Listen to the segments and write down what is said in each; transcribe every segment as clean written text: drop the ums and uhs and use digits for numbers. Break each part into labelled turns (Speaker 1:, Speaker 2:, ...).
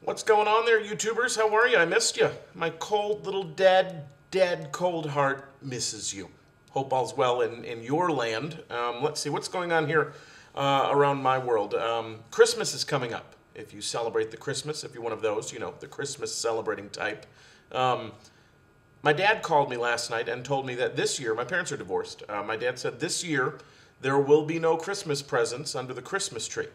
Speaker 1: What's going on there, YouTubers? How are you? I missed you. My cold little dead cold heart misses you. Hope all's well in your land. Let's see, what's going on here around my world? Christmas is coming up. If you celebrate the Christmas, if you're one of those, you know, the Christmas celebrating type. My dad called me last night and told me that this year, my parents are divorced. My dad said this year there will be no Christmas presents under the Christmas tree.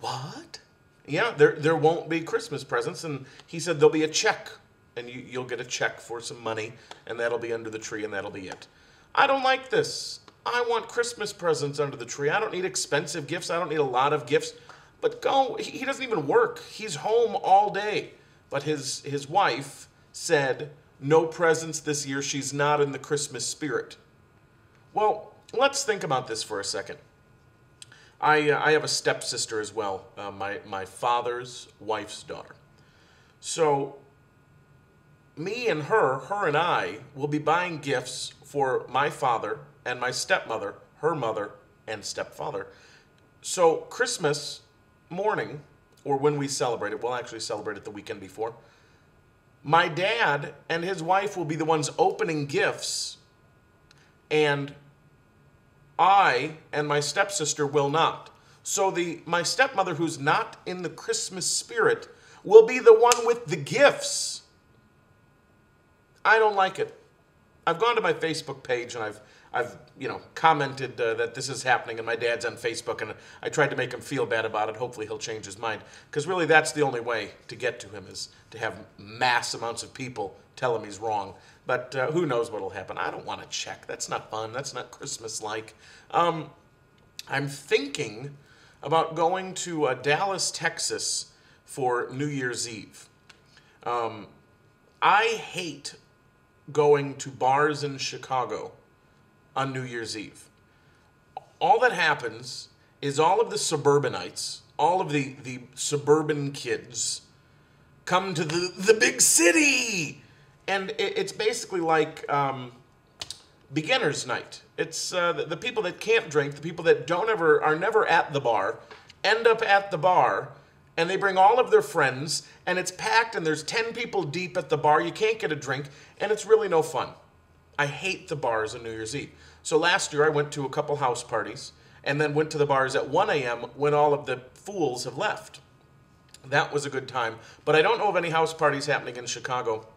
Speaker 1: What? Yeah, there won't be Christmas presents, and he said there'll be a check, and you'll get a check for some money, and that'll be under the tree, and that'll be it. I don't like this. I want Christmas presents under the tree. I don't need expensive gifts. I don't need a lot of gifts. But he doesn't even work. He's home all day. But his wife said, no presents this year. She's not in the Christmas spirit. Well, let's think about this for a second. I have a stepsister as well, my father's wife's daughter. So me and her and I will be buying gifts for my father and my stepmother, her mother and stepfather. So Christmas morning, or when we celebrate it, we'll actually celebrate it the weekend before, my dad and his wife will be the ones opening gifts, and I and my stepsister will not. So my stepmother, who's not in the Christmas spirit, will be the one with the gifts. I don't like it. I've gone to my Facebook page and I've commented that this is happening, and my dad's on Facebook, and I tried to make him feel bad about it. Hopefully he'll change his mind, because really that's the only way to get to him, is to have mass amounts of people tell him he's wrong. But who knows what will happen. I don't want to check. That's not fun. That's not Christmas-like. I'm thinking about going to Dallas, Texas for New Year's Eve. I hate going to bars in Chicago on New Year's Eve. All that happens is all of the suburbanites, all of the suburban kids come to the big city. And it's basically like beginner's night. It's the people that can't drink, the people that are never at the bar, end up at the bar, and they bring all of their friends, and it's packed, and there's 10 people deep at the bar. You can't get a drink, and it's really no fun. I hate the bars on New Year's Eve. So last year I went to a couple house parties, and then went to the bars at 1 a.m. when all of the fools have left. That was a good time. But I don't know of any house parties happening in Chicago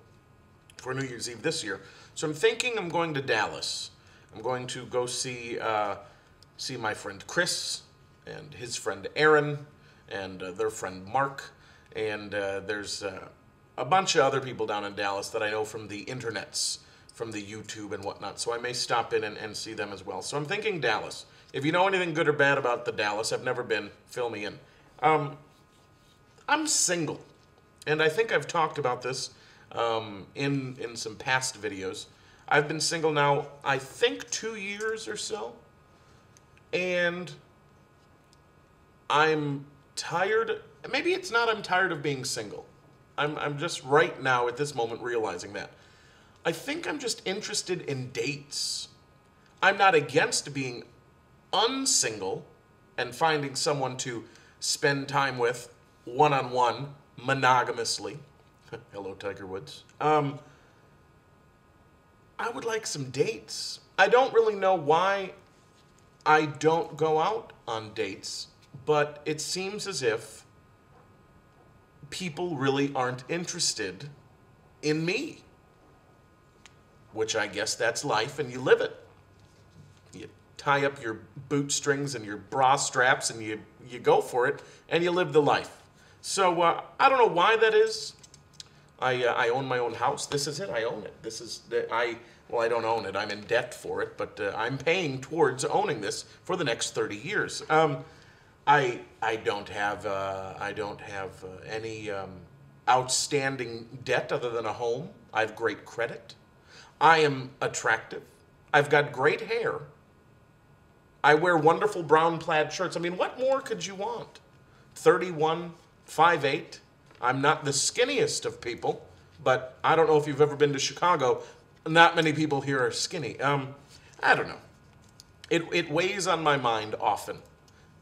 Speaker 1: for New Year's Eve this year. So I'm thinking I'm going to Dallas. I'm going to go see my friend Chris and his friend Aaron and their friend Mark. And there's a bunch of other people down in Dallas that I know from the internets, from the YouTube and whatnot. So I may stop in and see them as well. So I'm thinking Dallas. If you know anything good or bad about the Dallas, I've never been, fill me in. I'm single. And I think I've talked about this in some past videos. I've been single now, I think 2 years or so, and I'm tired. Maybe it's not I'm tired of being single. I'm just right now at this moment realizing that. I think I'm just interested in dates. I'm not against being unsingle and finding someone to spend time with one-on-one, monogamously. Hello, Tiger Woods. I would like some dates. I don't really know why I don't go out on dates, but it seems as if people really aren't interested in me, which I guess that's life, and you live it. You tie up your bootstrings and your bra straps, and you go for it, and you live the life. So I don't know why that is. I own my own house. This is it. I own it. This is well, I don't own it. I'm in debt for it, but I'm paying towards owning this for the next 30 years. I don't have any outstanding debt other than a home. I have great credit. I am attractive. I've got great hair. I wear wonderful brown plaid shirts. I mean, what more could you want? 31, 5'8". I'm not the skinniest of people, but I don't know if you've ever been to Chicago. Not many people here are skinny. I don't know. It weighs on my mind often,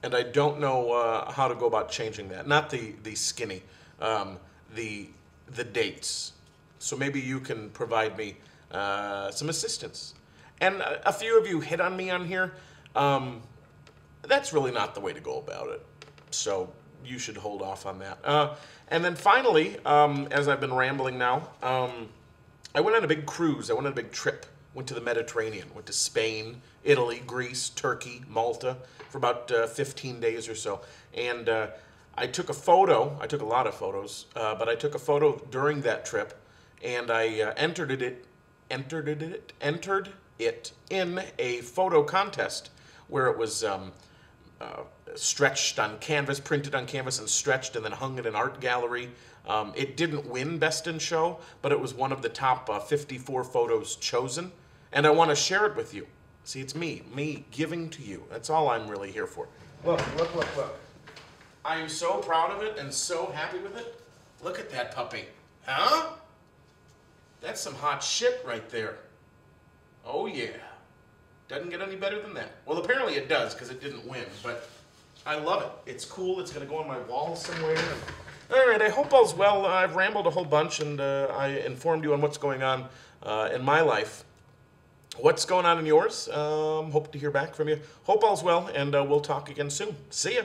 Speaker 1: and I don't know how to go about changing that. Not the skinny. the dates. So maybe you can provide me some assistance. And a few of you hit on me on here. That's really not the way to go about it. So you should hold off on that. And then finally, as I've been rambling now, I went on a big cruise. I went on a big trip. Went to the Mediterranean. Went to Spain, Italy, Greece, Turkey, Malta for about 15 days or so. And I took a photo. I took a lot of photos, but I took a photo during that trip, and I entered it in a photo contest where it was stretched on canvas, printed on canvas and stretched and then hung in an art gallery. It didn't win Best in Show, but it was one of the top 54 photos chosen, and I want to share it with you. See, it's me giving to you. That's all I'm really here for. Look. I am so proud of it and so happy with it. Look at that puppy. Huh? That's some hot shit right there. Oh yeah. Doesn't get any better than that. Well, apparently it does because it didn't win, but I love it. It's cool. It's going to go on my wall somewhere. All right, I hope all's well. I've rambled a whole bunch, and I informed you on what's going on in my life. What's going on in yours? Hope to hear back from you. Hope all's well, and we'll talk again soon. See ya.